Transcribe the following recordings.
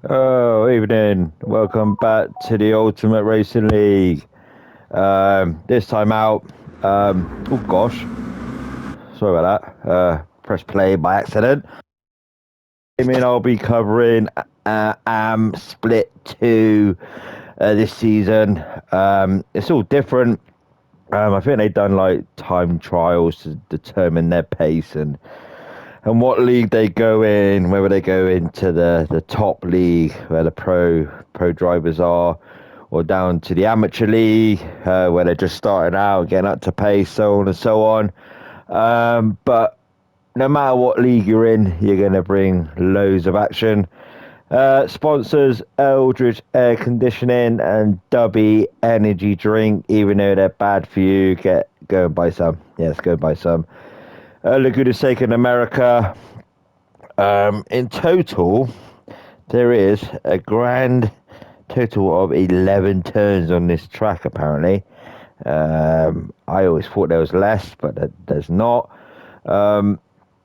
Oh, evening. Welcome back to the Ultimate Racing League. This time out, oh gosh, sorry about that. Press play by accident. I mean, I'll be covering Split 2 this season. It's all different. I think they've done like time trials to determine their pace and what league they go in, whether they go into the top league where the pro drivers are, or down to the amateur league where they're just starting out, getting up to pace, so on and so on. But no matter what league you're in, you're going to bring loads of action. Sponsors Eldridge Air Conditioning and Dubby Energy Drink. Even though they're bad for you, go and buy some. Yes, go and buy some. Laguna Seca in America. In total, there is a grand total of 11 turns on this track, apparently. I always thought there was less, but there's not.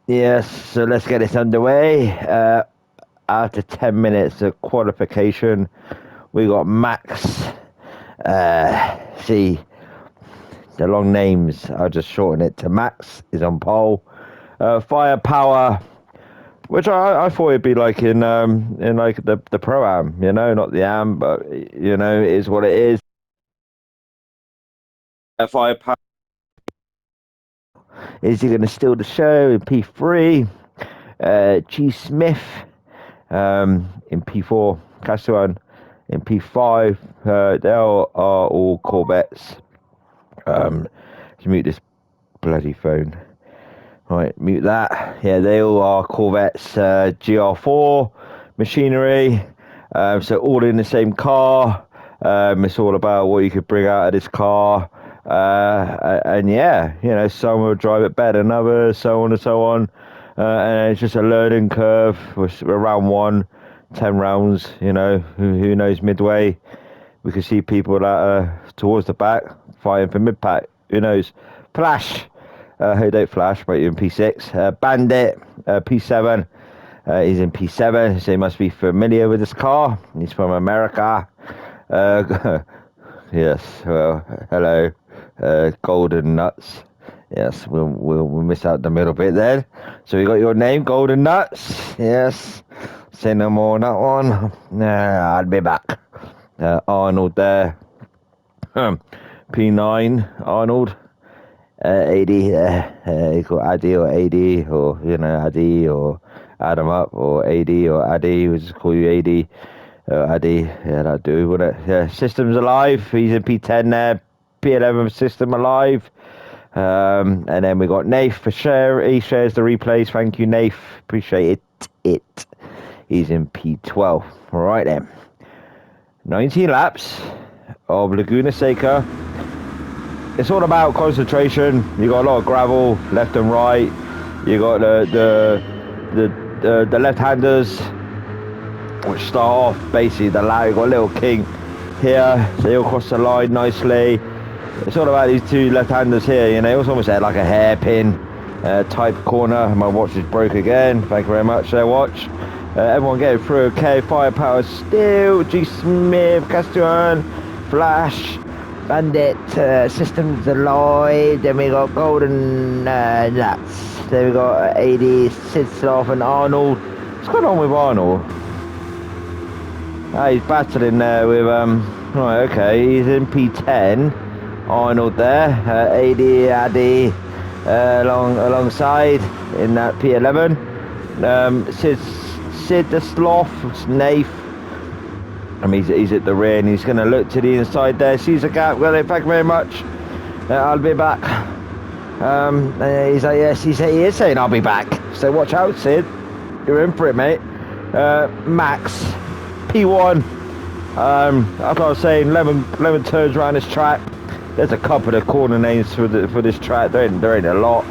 Yes, so let's get this underway. After 10 minutes of qualification, we got Max. See, the long names, I'll just shorten it to Max, is on pole. Firepower, which I thought it'd be like in like the pro am, not the am, but it is what it is. Firepower, is he going to steal the show in P3? G Smith in P4, Castellan in P5. They are all Corvettes. Let's mute this bloody phone. Right, mute that. Yeah, they all are Corvettes. GR4 machinery. So all in the same car. It's all about what you could bring out of this car. And yeah, some will drive it better than others, so on and so on. And it's just a learning curve. We're round one, 10 rounds, who knows midway. We can see people that are towards the back fighting for mid pack. Who knows? Flash. Who don't flash, but you're in P6. Bandit, P7. He's in P7, so he must be familiar with this car. He's from America. Yes, well, hello. Golden Nuts. Yes, we'll miss out the middle bit there. So you got your name, Golden Nuts. Yes. Say no more on that one. Nah, I'll be back. Arnold there. P9, Arnold. AD, you got Addy or AD, or, Addy, or add them up, or AD or Addy, we'll just call you AD. Addy, yeah, that'll do, wouldn't it? Yeah, System's alive, he's in P10 there. P11 System alive. And then we got Nath for share. He shares the replays. Thank you, Nath. Appreciate it. He's in P12. All right then. 19 laps of Laguna Seca. It's all about concentration. You got a lot of gravel left and right. You got the left-handers, which start off basically the line. You got Little King here. So he'll cross the line nicely. It's all about these two left-handers here. It was almost like a hairpin type corner. My watch is broke again. Thank you very much, there, watch. Everyone getting through okay. Firepower still. G Smith, Castellan, Flash, Bandit, Systems Alloy. Then we got Golden Nuts. Then we got AD, Sidslav and Arnold. What's going on with Arnold? He's battling there with right, okay, he's in P10. Arnold there, AD, Addy, alongside in that P11. Sid the Sloth, Nath. I mean, he's at the rear and he's going to look to the inside there. Sees a gap. Well, thank you very much. I'll be back. He's like, yes, he is saying I'll be back. So watch out, Sid. You're in for it, mate. Max, P1. After I was saying, 11 turns around this track. There's a couple of corner names for this track. There ain't a lot.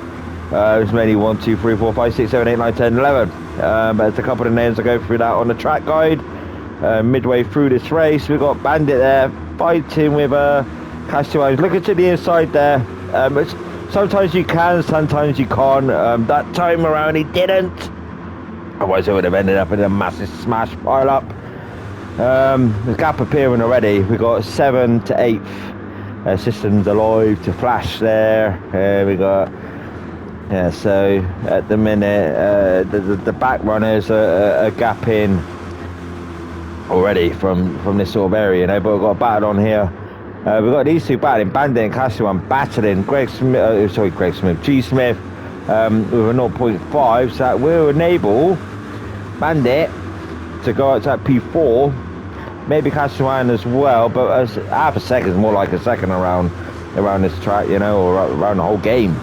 There's mainly 1, 2, 3, 4, 5, 6, 7, 8, 9, 10, 11. But there's a couple of names that go through that on the track guide. Midway through this race, we've got Bandit there fighting with Castellan. Looking to the inside there. Sometimes you can, sometimes you can't. That time around he didn't. Otherwise it would have ended up in a massive smash pile up. The gap appearing already. We got 7th to 8th systems alive to flash there. We got so at the minute the back runners are gapping already from this sort of area, you know. But we've got a battle on here. We've got these two battling, Bandit and Castle1 battling. G Smith with a 0.5, so that will enable Bandit to go out to that P4, maybe Castle1 as well, but as half a second is more like a second around this track, you know, or around the whole game.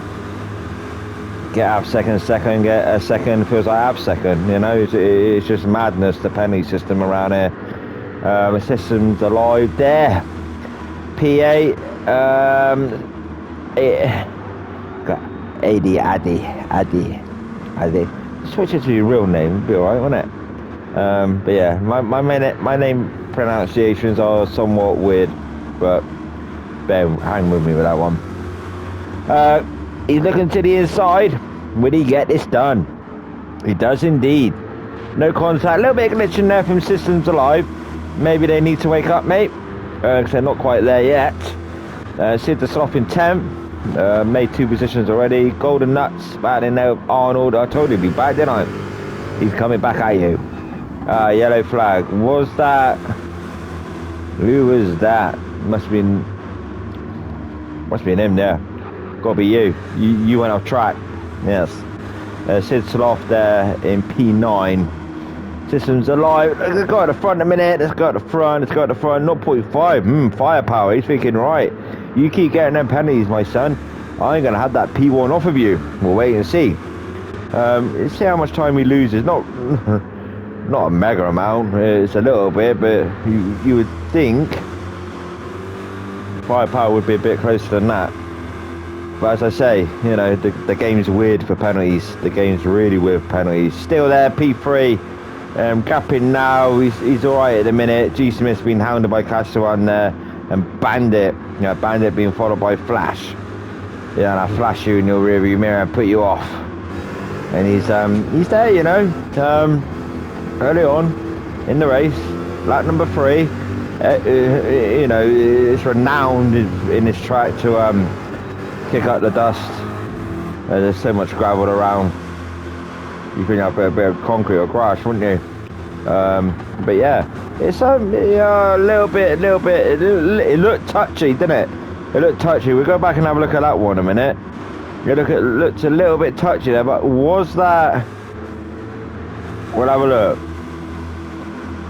Get half second, get a second, feels like half second, you know. It's just madness, the penalty system around here. The system's alive there. P8, got Addy. Switch it to your real name, it'd be alright, wouldn't it? But yeah, my name pronunciations are somewhat weird, but hang with me with that one. He's looking to the inside. Will he get this done? He does indeed. No contact. A little bit of glitching there from Systems Alive. Maybe they need to wake up, mate. Because they're not quite there yet. Sid the Sloth in 10th. Made 2 positions already. Golden Nuts battling there with Arnold. I told you he'd be back, didn't I? He's coming back at you. Yellow flag. Was that... Who was that? Must have been him there. Gotta be you. You went off track. Yes. Sid Sloth there in P9. Systems Alive. Let's go at the front a minute. Let's go at the front. 0.5. Firepower. He's thinking, right, you keep getting them pennies, my son. I ain't gonna have that P1 off of you. We'll wait and see. See how much time he loses. Not a mega amount. It's a little bit, but you would think firepower would be a bit closer than that. But as I say, you know, the game's weird for penalties. The game's really weird for penalties. Still there, P3. Gapping now. He's alright at the minute. G Smith's been hounded by Castle1 there. And Bandit. You know, Bandit being followed by Flash. Yeah, and I flash you in your rearview mirror and put you off. And he's there, you know. Early on in the race. Lap number 3. You know, it's renowned in this track to kick up the dust. There's so much gravel around. You think up a bit of concrete or grass, wouldn't you? But yeah, it's a little bit. It looked touchy, didn't it? It looked touchy. We'll go back and have a look at that one a minute. It looked a little bit touchy there, but was that? We'll have a look.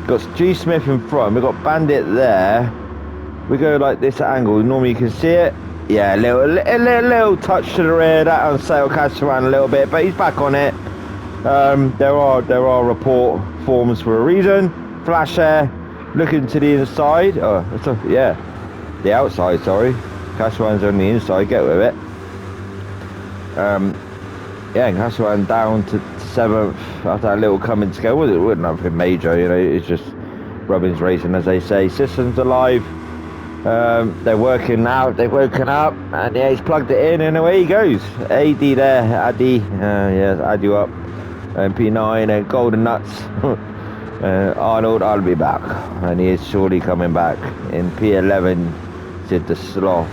Got G Smith in front. We've got Bandit there. We go like this angle. Normally you can see it. Yeah, a little touch to the rear. That unsettled Castle1 a little bit, but he's back on it. There are report forms for a reason. Flash there, looking to the inside. Oh, yeah, the outside. Sorry, Castle1's on the inside. Get with it. Yeah, Castle1 down to 7th after that little coming to go. It wasn't nothing major, you know. It's just Robbins racing, as they say. Systems Alive. They're working out. They've woken up, and yeah, he's plugged it in, and away he goes. AD there, Addy. Yes, add you up. And P9 and Golden Nuts. Arnold, I'll be back, and he is surely coming back. In P11, Sid the Sloth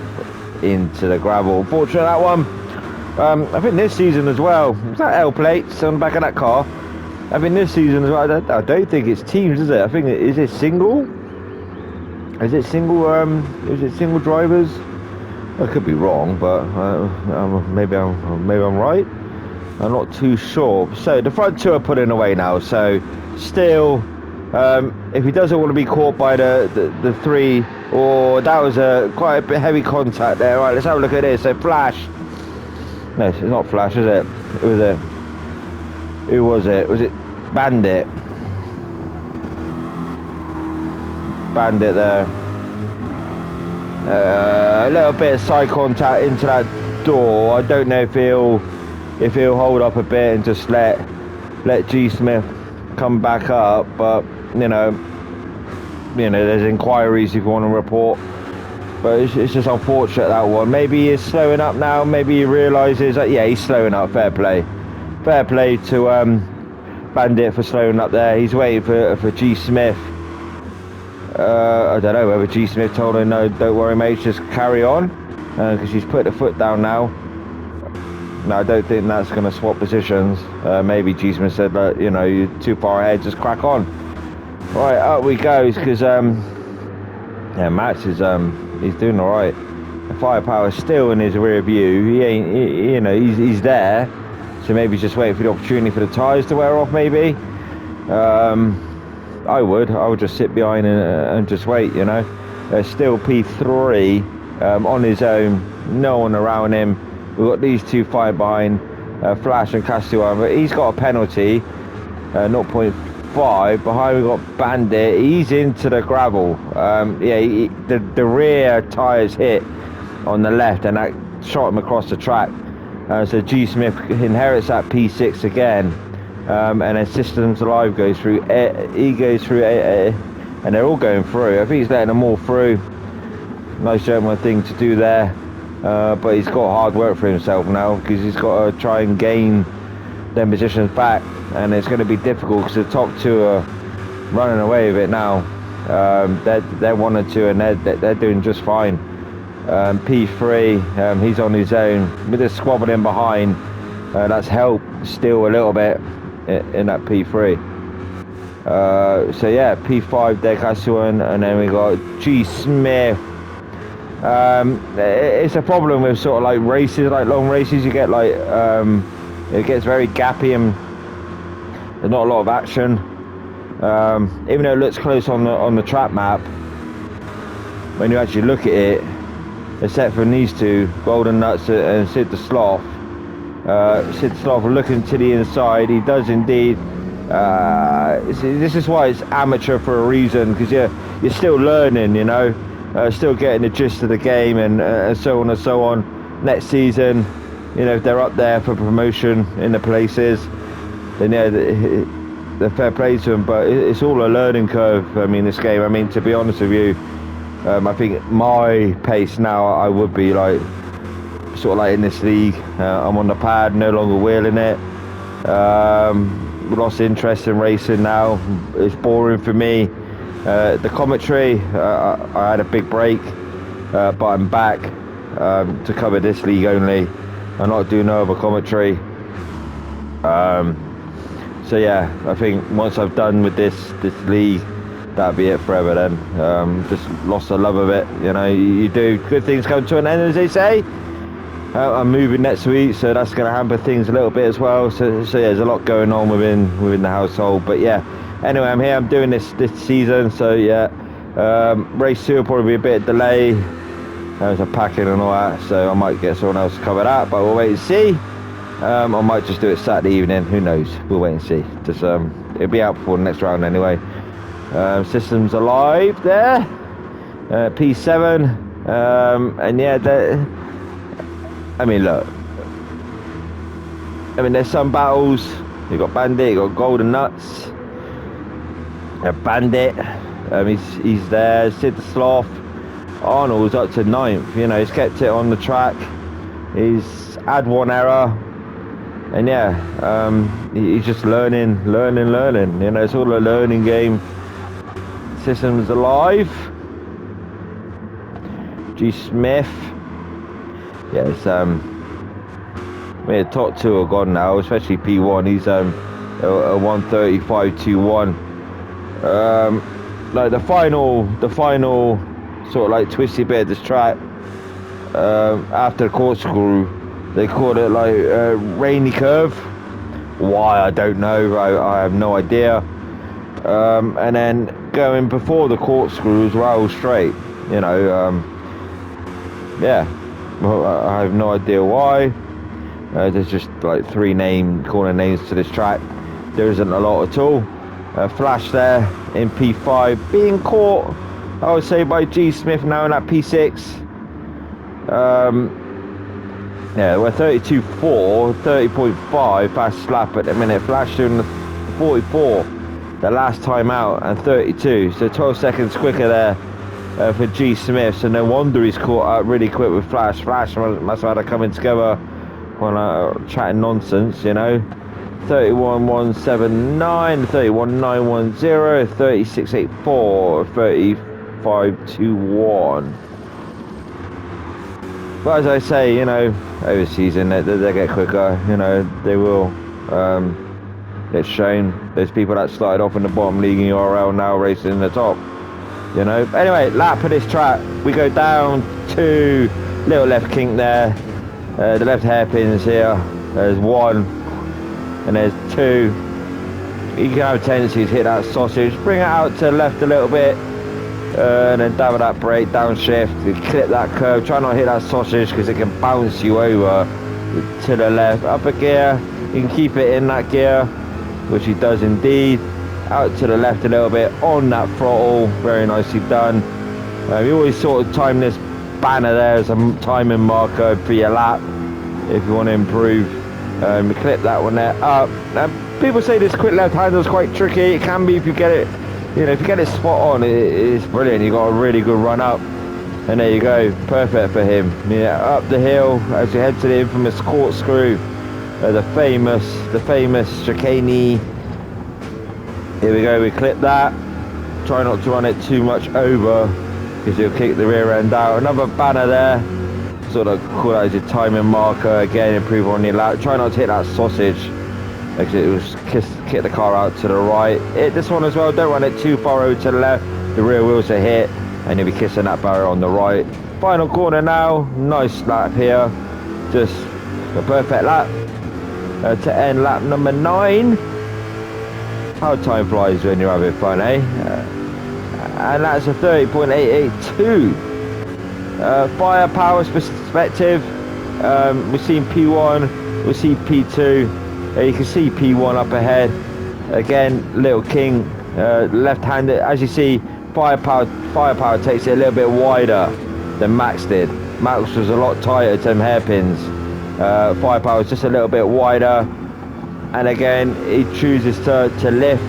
into the gravel. Unfortunate that one. I think this season as well. Is that L plates on the back of that car? I think this season as well. I don't think it's teams, is it? I think is it single? Is it single drivers? I could be wrong, but maybe I'm right. I'm not too sure. So the front 2 are putting away now. So still, if he doesn't want to be caught by the 3, or that was quite a bit heavy contact there. Right, let's have a look at this. So Flash. No, it's not Flash, is it? Who was it? Was it Bandit? Bandit there. A little bit of side contact into that door. I don't know if he'll hold up a bit and just let G Smith come back up, but you know there's inquiries if you want to report, but it's just unfortunate, that one. Maybe he's slowing up now. Maybe he realizes that, yeah, he's slowing up. Fair play to Bandit for slowing up there. He's waiting for G Smith I don't know whether G Smith told her, no, don't worry mate, just carry on, because she's put the foot down now. No, I don't think that's going to swap positions. Maybe G Smith said that, you know, you're too far ahead, just crack on. Right, up we goes, because yeah, Max is he's doing all right. The firepower's still in his rear view. He ain't, you know, he's there. So maybe he's just waiting for the opportunity for the tyres to wear off. Maybe. I would just sit behind and just wait. You know, still P3 on his own. No one around him. We've got these two fighting behind, Flash and Castellan, but he's got a penalty, 0.5. Behind we've got Bandit. He's into the gravel. Yeah, the rear tyres hit on the left, and that shot him across the track. So G Smith inherits that P6 again, and then Systems Alive goes through. He goes through, and they're all going through. I think he's letting them all through. Nice gentleman thing to do there, but he's got hard work for himself now, because he's got to try and gain them positions back, and it's going to be difficult because the top two are running away with it now. They're 1 and 2, and they're doing just fine. P3, he's on his own with a squabbling in behind. That's helped still a little bit in that P3. So yeah, P5 there, Castellan, and then we got G Smith. It's a problem with sort of like races, like long races. You get like it gets very gappy and there's not a lot of action. Even though it looks close on the track map, when you actually look at it, except for these two, Golden Nuts and Sid the Sloth. Sid the Sloth looking to the inside. He does indeed. This is why it's amateur for a reason, because you're still learning, you know, still getting the gist of the game, and so on and so on. Next season, you know, if they're up there for promotion in the places, then yeah, the fair play to them. But it's all a learning curve. I mean, this game. I mean, to be honest with you, I think my pace now, I would be like sort of like in this league. I'm on the pad, no longer wheeling it. Lost interest in racing now. It's boring for me. The commentary, I had a big break, but I'm back to cover this league only. I'm not doing no other commentary. So yeah, I think once I've done with this league, that'll be it forever then. Just lost the love of it. You know, you do good things come to an end, as they say. I'm moving next week, so that's going to hamper things a little bit as well. So yeah, there's a lot going on within the household. But yeah, anyway, I'm here. I'm doing this season. So yeah, race 2 will probably be a bit of delay. There's a packing and all that, so I might get someone else to cover that. But we'll wait and see. I might just do it Saturday evening. Who knows? We'll wait and see. Just it'll be out before the next round anyway. Systems Alive there. P7. And yeah, I mean, look. I mean, there's some battles. You got Bandit, you got Golden Nuts. Bandit. He's there. Sid the Sloth. Arnold's up to 9th. You know, he's kept it on the track. He's had one error. And yeah, he's just learning. You know, it's all a learning game. Systems Alive. G Smith. Yes, I mean, the top 2 are gone now, especially P1. He's a 1:35.21. Like the final sort of like twisty bit of this track. After the corkscrew, they called it like rainy curve. Why, I don't know. I have no idea. And then going before the corkscrews were all straight. You know, yeah. Well, I have no idea why. There's just like 3 corner names to this track. There isn't a lot at all. Flash there in P5, being caught, I would say, by G Smith now in that P6. Yeah, we're 32.4, 30.5 fast slap at the minute. Flash doing 44 the last time out, and 32, so 12 seconds quicker there. For G Smith, so no wonder he's caught up really quick with Flash. Flash must have had a coming together when chatting nonsense, you know. 31179, 31910, 3684, 3521. But as I say, you know, over season they get quicker. You know, they will. It's shown. There's people that started off in the bottom league in URL now racing in the top. You know. But anyway, lap of this track, we go down to little left kink there. The left hairpins here. There's one, and there's two. You can have a tendency to hit that sausage. Bring it out to the left a little bit. And then down with that brake, downshift, you clip that curve, try not to hit that sausage because it can bounce you over to the left. Upper gear, you can keep it in that gear, which he does indeed. Out to the left a little bit on that throttle, very nicely done. You always sort of time this banner there as a timing marker for your lap if you want to improve. You clip that one there up. Now, people say this quick left hander is quite tricky. It can be if you get it. You know, if you get it spot on, it's brilliant. You got a really good run up, and there you go, perfect for him. Yeah, up the hill as you head to the infamous corkscrew, the famous chicane. Here we go. We clip that. Try not to run it too much over, because you'll kick the rear end out. Another banner there. Sort of call that as your timing marker. Again, improve on your lap. Try not to hit that sausage. It was kick the car out to the right. Hit this one as well, don't run it too far over to the left. The rear wheels are hit and you'll be kissing that barrier on the right. Final corner now, nice lap here. Just a perfect lap to end lap number 9. How time flies when you're having fun, eh? And that's a 30.882. Firepower perspective, we've seen P1, we'll see P2. You can see P1 up ahead. Again, Little King, left-handed. As you see, Firepower takes it a little bit wider than Max did. Max was a lot tighter to them hairpins. Firepower was just a little bit wider. And again, he chooses to lift.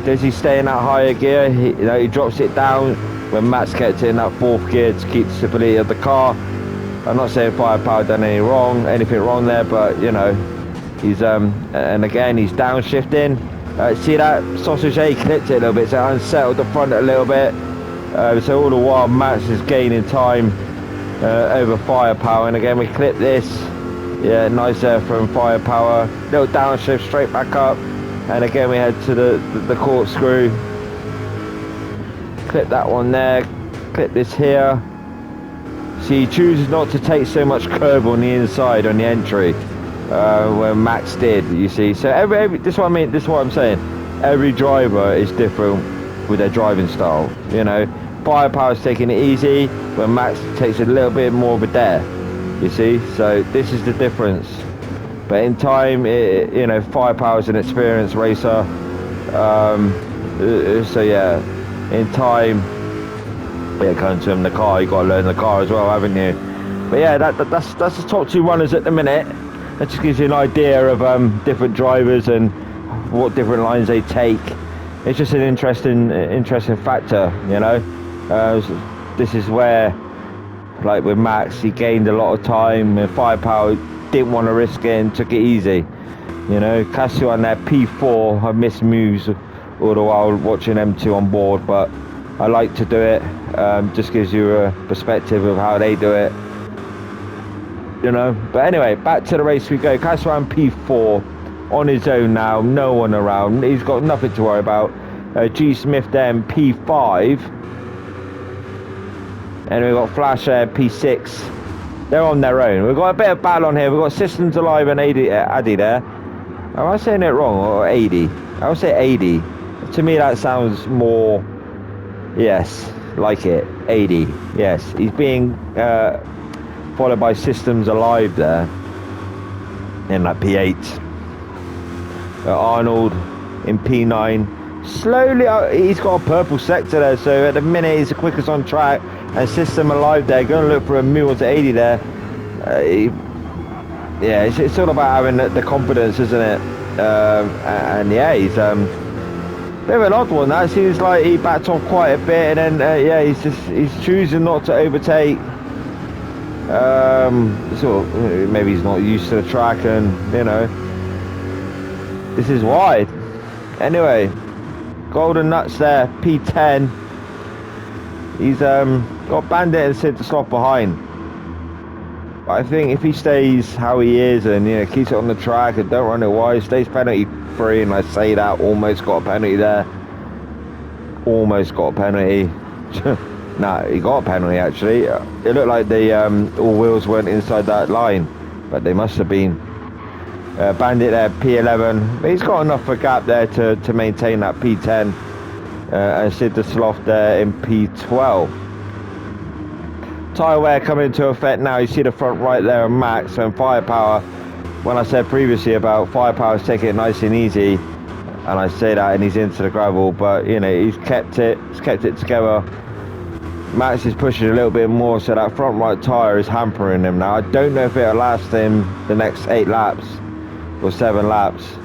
Does he stay in that higher gear? He drops it down when Max gets in that 4th gear to keep the stability of the car. I'm not saying Firepower done anything wrong there, but you know, he's and again he's downshifting. See that sausage A clipped it a little bit, so it unsettled the front a little bit. So all the while Max is gaining time over Firepower, and again we clip this. Yeah, nice there from Firepower. Little downshift straight back up, and again we head to the corkscrew. Clip that one there. Clip this here. See, he chooses not to take so much curve on the inside on the entry, where Max did. You see, so this is what I mean. This is what I'm saying. Every driver is different with their driving style. You know, Firepower's taking it easy, where Max takes a little bit more of a dare. You see, so this is the difference. But in time, you know, Firepower's an experienced racer. So yeah, in time. Yeah, coming to him the car, you got to learn the car as well, haven't you? But yeah, that's the top 2 runners at the minute. That just gives you an idea of different drivers and what different lines they take. It's just an interesting factor, you know. This is where, like with Max, he gained a lot of time, and Firepower didn't want to risk it and took it easy. You know, Casio on their P4, I missed moves all the while watching M2 on board, but I like to do it. Just gives you a perspective of how they do it, you know. But anyway, back to the race we go. Caswan P4 on his own now, no one around. He's got nothing to worry about. G Smith then P5, and we've got Flash P6. They're on their own. We've got a bit of battle on here. We've got Systems Alive and Addy there. Am I saying it wrong, or 80? I would say 80. To me that sounds more, yes, like it. 80, yes. He's being followed by Systems Alive there in that P8. Arnold in P9. Slowly, he's got a purple sector there, so at the minute he's the quickest on track. And System Alive there, going to look for a move to 80 there. Yeah, it's all about having the confidence, isn't it? And yeah, he's bit of an odd one. That seems like he backed off quite a bit, and then yeah, he's choosing not to overtake So maybe he's not used to the track, and you know, this is wide. Anyway, Golden Nuts there, P10. He's got Bandit and Sid to slot behind. But I think if he stays how he is and keeps it on the track and don't run it wide, stays penalty free, and I say that almost got a penalty there. Almost got a penalty. Nah, he got a penalty actually. It looked like the all wheels weren't inside that line, but they must have been. Bandit there, P11. But he's got enough of a gap there to maintain that P10. And Sid the Sloth there in P12. Tyre wear coming into effect now. You see the front right there on Max, and Firepower. When I said previously about Firepower's taking it nice and easy, and I say that and he's into the gravel, but he's kept it together. Max is pushing a little bit more, so that front right tyre is hampering him now. I don't know if it'll last him the next 8 laps or 7 laps.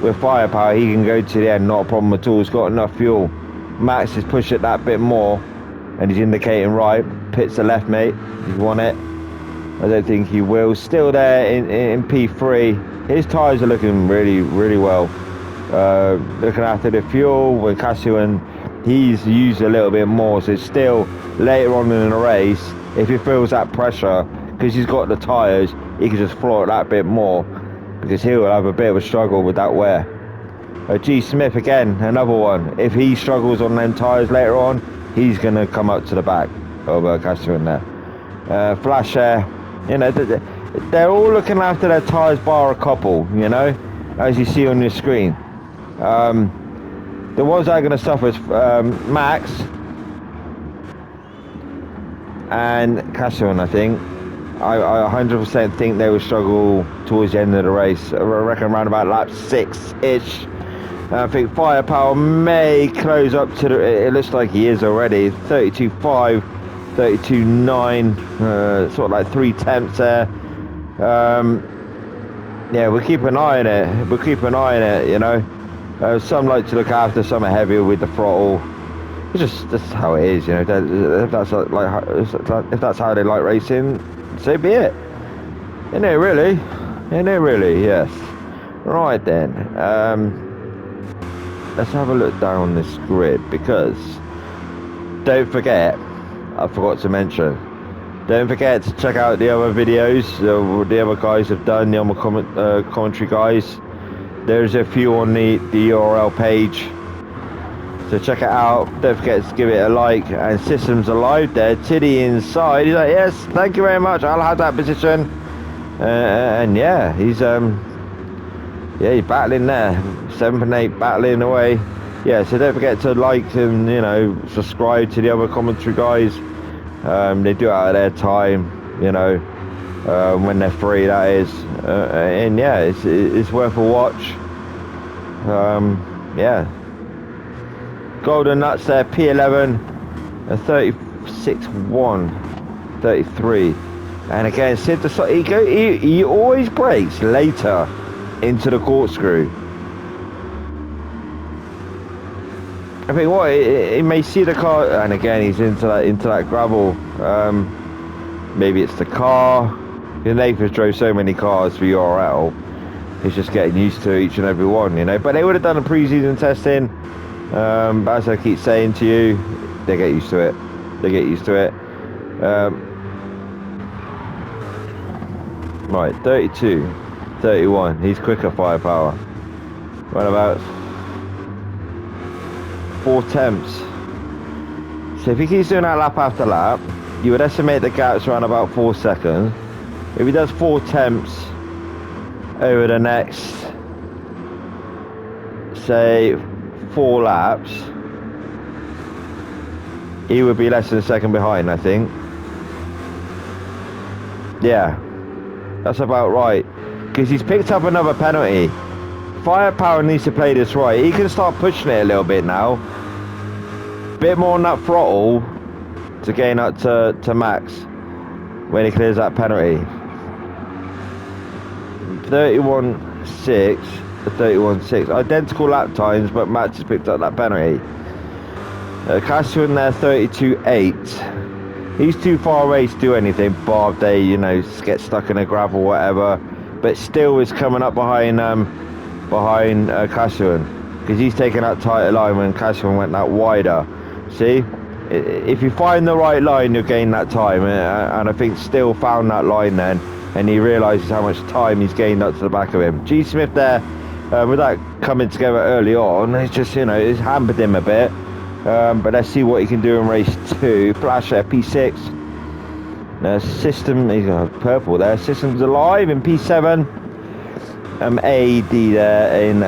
With Firepower, he can go to the end, not a problem at all. He's got enough fuel. Max is pushing it that bit more, and he's indicating right. Pits the left, mate. You want it? I don't think he will. Still there in P3. His tyres are looking really, really well. Looking after the fuel with Cassian, he's used a little bit more, so still later on in the race, if he feels that pressure, because he's got the tyres, he can just floor it that bit more, because he'll have a bit of a struggle with that wear. G Smith again, another one. If he struggles on them tyres later on, he's going to come up to the back of Cassian there. Flash Air, they're all looking after their tyres bar a couple, as you see on your screen. The ones that are going to suffer is Max and Cassian, I think. I 100% think they will struggle towards the end of the race. I reckon around about lap 6-ish. I think Firepower may close up to it looks like he is already. 32.5, 32.9, sort of like 3 tenths there. Yeah, we'll keep an eye on it. We'll keep an eye on it, some like to look after, some are heavier with the throttle. It's just that's how it is, If that's how they like racing, so be it. Really? Yes. Right then. Let's have a look down on this grid, because don't forget, I forgot to mention, don't forget to check out the other videos the other guys have done, the other commentary guys. There's a few on the URL page, so check it out. Don't forget to give it a like. And Systems Alive there, Tiddy inside. He's like, yes, thank you very much, I'll have that position. And yeah, he's battling there, 7 and 8 battling away. Yeah, so don't forget to like and subscribe to the other commentary guys. They do it out of their time, when they're free, that is. And yeah, it's worth a watch. Yeah, Golden Nuts there, P11, 36.1, 33. And again, Sid he always brakes later into the corkscrew. I think he may see the car, and again he's into that gravel. Maybe it's the car. Nathan's drove so many cars for URL, he's just getting used to each and every one, But they would have done a pre-season testing. But as I keep saying to you, they get used to it. Right, 32, 31. He's quicker, Firepower. Right about 4 tenths. So if he keeps doing that lap after lap, you would estimate the gaps around about 4 seconds. If he does 4 tenths over the next, say, 4 laps, he would be less than a second behind, I think. Yeah, that's about right, because he's picked up another penalty. Firepower needs to play this right. He can start pushing it a little bit now. Bit more on that throttle to gain up to Max when he clears that penalty. 31.6 to 31.6. Identical lap times, but Max has picked up that penalty. Cassian there, 32.8. He's too far away to do anything, bar they, you know, get stuck in a gravel or whatever. But still is coming up behind Cashewan, because he's taking that tighter line when Cashewan went that wider. See, if you find the right line, you'll gain that time, and I think Still found that line then, and he realises how much time he's gained up to the back of him. G Smith there, with that coming together early on, it's just, you know, it's hampered him a bit. But let's see what he can do in race 2. Flash there, P6. System, he's got purple there. System's alive in P7. AD there in,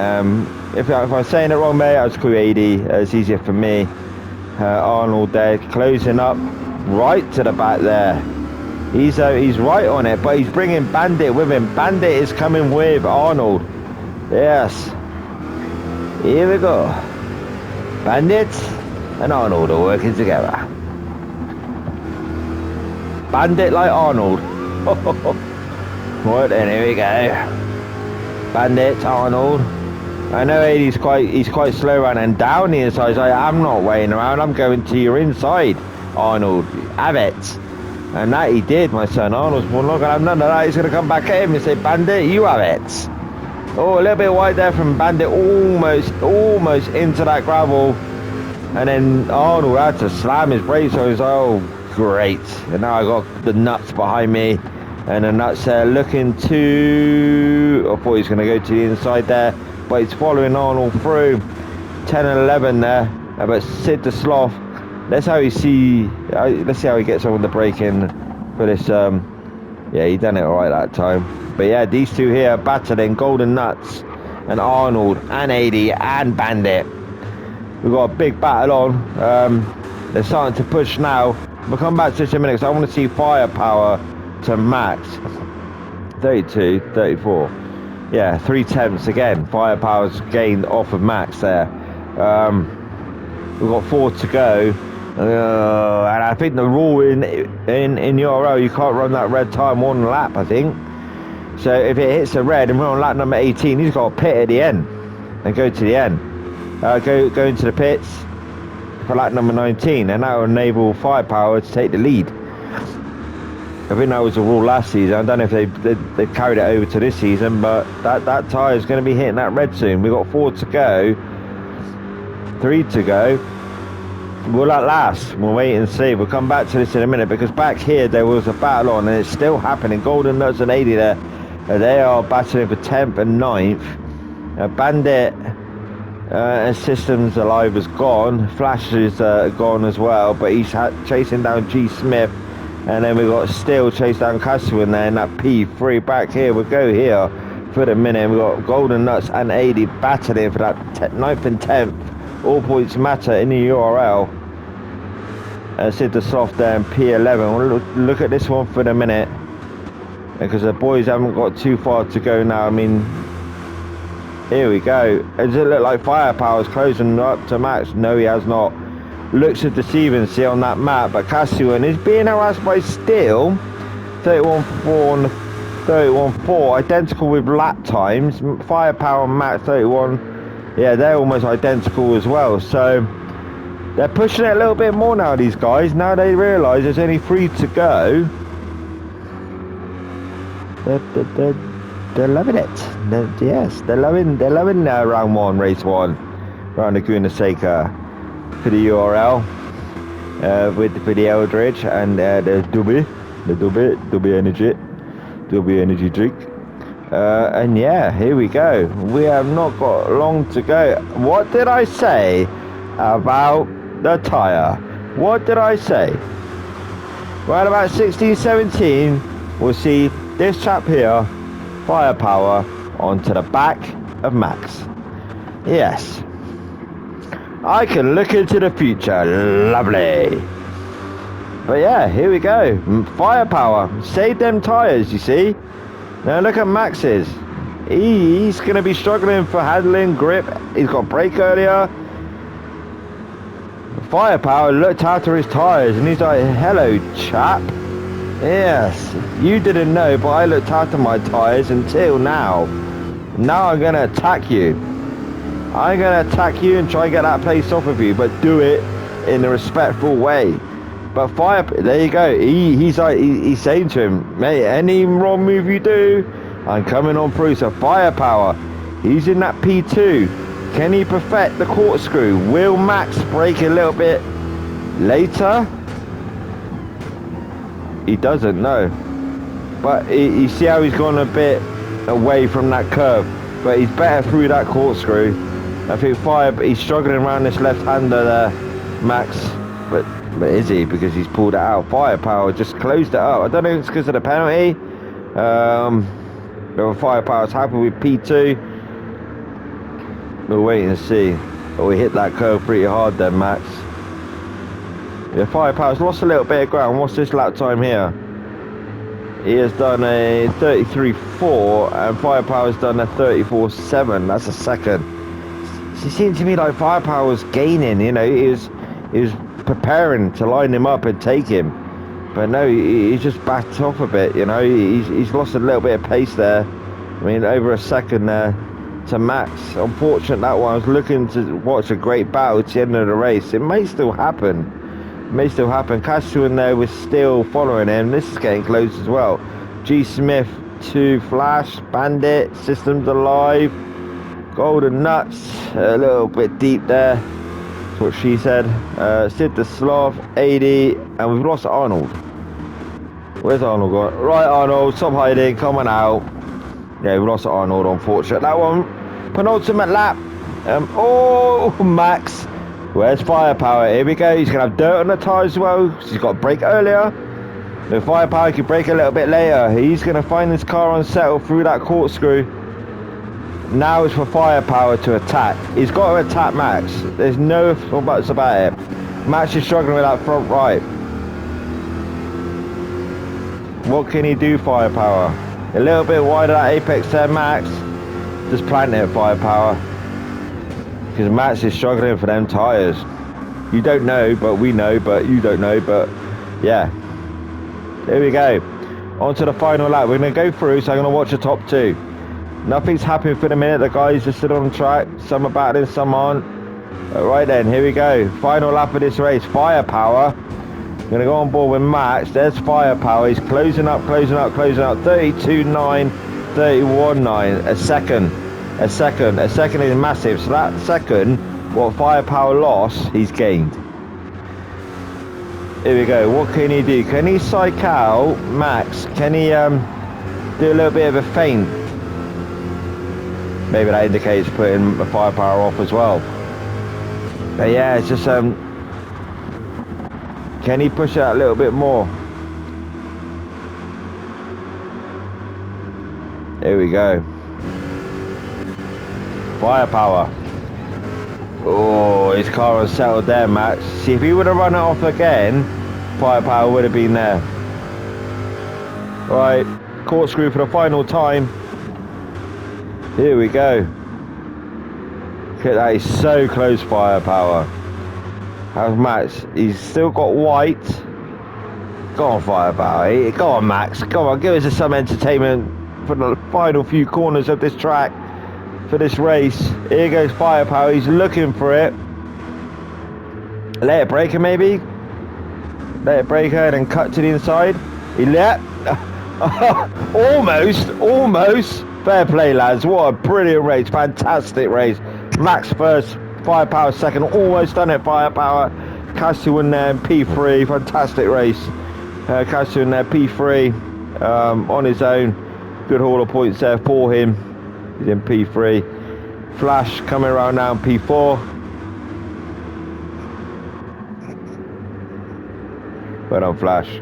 if I'm saying it wrong, mate, I'll just call you AD. It's easier for me. Arnold there, closing up right to the back there. He's right on it, but he's bringing Bandit with him. Bandit is coming with Arnold. Yes. Here we go. Bandit and Arnold are working together. Bandit like Arnold. Right then, here we go. Bandit, Arnold. I know he's quite slow running down the inside. He's like, I'm not waiting around. I'm going to your inside, Arnold. Have it. And that he did, my son. Arnold's not going to have none of that. He's going to come back at him and say, Bandit, you have it. Oh, a little bit wide there from Bandit. Almost into that gravel. And then Arnold had to slam his brakes. So he's like, oh, great. And now I got the nuts behind me. And the nuts there looking to... I thought he was going to go to the inside there. But he's following Arnold through. 10 and 11 there. But Sid the Sloth. Let's see how he gets on with the braking for this. Yeah, he done it all right that time. But yeah, these two here battling Golden Nuts and Arnold and AD and Bandit. We've got a big battle on. They're starting to push now. We'll come back to this in a minute because I want to see Firepower to Max. 32, 34. Yeah, 3/10 again. Firepower's gained off of Max there. We've got 4 to go. And I think the rule in URL, you can't run that red time one lap, I think. So if it hits the red and we're on lap number 18, he's got to pit at the end and go to the end. Go into the pits for lap number 19, and that will enable Firepower to take the lead. I think that was the rule last season. I don't know if they've carried it over to this season, but that tyre is going to be hitting that red soon. We've got 4 to go, 3 to go. Will that last? We'll wait and see. We'll come back to this in a minute, because back here there was a battle on and it's still happening. Golden Nuts and 80 there. They are battling for 10th and 9th. Bandit and Systems Alive is gone. Flash is gone as well, but he's chasing down G Smith. And then we've got Still chase down Caswin there in that P3. Back here, we'll go here for the minute. We've got Golden Nuts and 80 battling for that 9th and 10th. All points matter in the URL. Sid the Soft there in P11. We'll look at this one for the minute, because the boys haven't got too far to go now. I mean, here we go. Does it look like Firepower's closing up to Max? No, he has not. Looks a deceiving, see, on that map, but Cassuan is being harassed by Steel. 31.4 and 31.4, identical with lap times. Firepower and Max 31, yeah, they're almost identical as well. So they're pushing it a little bit more now, these guys. Now they realise there's only 3 to go. They're loving it. Yes, they're loving round 1, race 1, round Laguna Seca. For the URL with the Eldridge and the Dubby energy drink, and yeah, here we go. We have not got long to go. What did I say about the tyre? What did I say? Right about 16-17, we'll see this chap here, Firepower, onto the back of Max. Yes, I can look into the future. Lovely. But yeah, here we go. Firepower. Save them tyres, you see. Now look at Max's. He's going to be struggling for handling, grip. He's got brake earlier. Firepower looked after his tyres and he's like, hello, chap. Yes, you didn't know, but I looked after my tyres until now. Now I'm going to attack you. I'm going to attack you and try and get that place off of you, but do it in a respectful way. But Fire, there you go. He's like, he's saying to him, mate, any wrong move you do, I'm coming on through. So Firepower, he's in that P2. Can he perfect the corkscrew? Will Max break a little bit later? He doesn't know. But you see how he's gone a bit away from that curve. But he's better through that corkscrew. I think he's struggling around this left-hander there, Max. But is he? Because he's pulled it out. Firepower just closed it up. I don't know if it's because of the penalty. But Firepower's happy with P2. We'll wait and see. Oh, he hit that curve pretty hard then, Max. Yeah, Firepower's lost a little bit of ground. What's this lap time here? He has done a 33.4 and Firepower's done a 34.7. That's a second. It seemed to me like Firepower was gaining, you know, he was preparing to line him up and take him. But no, he just backed off a bit, you know, he's lost a little bit of pace there. I mean, over a second there to Max. Unfortunate that one. I was looking to watch a great battle to the end of the race. It may still happen. Castro in there was still following him. This is getting close as well. G Smith to Flash, Bandit, Systems Alive, Golden Nuts, a little bit deep there. That's what she said. Sid the Sloth, 80, and we've lost Arnold. Where's Arnold gone? Right, Arnold, stop hiding, come on out. Yeah, we lost Arnold, unfortunate. That one, penultimate lap. Oh, Max. Where's Firepower? Here we go. He's going to have dirt on the tyres as well. He's got to brake earlier. The Firepower can brake a little bit later. He's going to find this car unsettled through that corkscrew. Now it's for Firepower to attack. He's got to attack Max. There's no buts about it. Max is struggling with that front right. What can he do, Firepower? A little bit wider that apex there, Max. Just plant it, Firepower. Because Max is struggling for them tyres. You don't know, but we know, but you don't know, but yeah. There we go. On to the final lap. We're going to go through, so I'm going to watch the top two. Nothing's happening for the minute. The guys are still on track. Some are battling, some aren't. Right then, here we go. Final lap of this race. Firepower. I'm going to go on board with Max. There's Firepower. He's closing up. 32.9, 31.9. A second is massive. So that second, what Firepower lost, he's gained. Here we go. What can he do? Can he psych out Max? Can he do a little bit of a feint? Maybe that indicates putting the Firepower off as well. But yeah, it's just can he push it out a little bit more? Here we go. Firepower. Oh, his car unsettled there, Max. See, if he would have run it off again, Firepower would have been there. Right, corkscrew for the final time. Here we go. Look at that, he's so close, Firepower. How's Max? He's still got white. Go on, Firepower. Go on, Max. Come on, give us some entertainment for the final few corners of this track. For this race. Here goes Firepower. He's looking for it. Let it break her, maybe. Let it break her and then cut to the inside. He let. Almost. Fair play, lads. What a brilliant race. Fantastic race. Max first. Firepower second. Almost done it, Firepower. Castro in there in P3. Fantastic race. Castro in there P3. On his own. Good haul of points there for him. He's in P3. Flash coming around now in P4. Well done, Flash.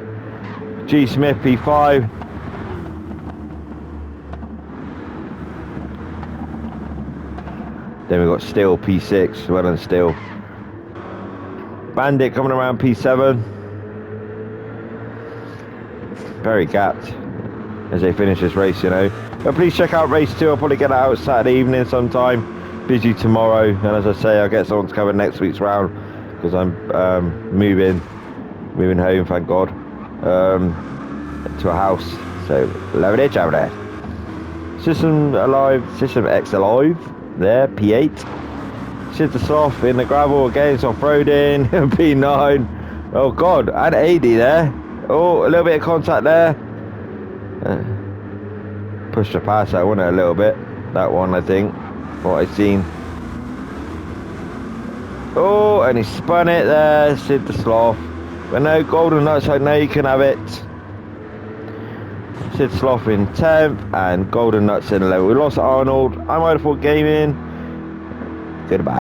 G Smith P5. Then we've got Steel P6. Well done, Steel. Bandit coming around P7. Very gapped as they finish this race, you know. But please check out race 2. I'll probably get it out Saturday evening sometime. Busy tomorrow, and as I say, I'll get someone to cover next week's round because I'm moving home, thank God, to a house. So loving it, over there. System X Alive there, P8. Sid the Sloth in the gravel again, it's off-roading. P9. Oh God, and 80 there. Oh, a little bit of contact there. Pushed her past that one a little bit. That one, I think. What I seen. Oh, and he spun it there. Sid the Sloth. But no, Golden Nuts, I know you can have it. Sid Sloth in 10th and Golden Nuts in 11th. We lost Arnold. I'm Idlefoot Gaming. Goodbye.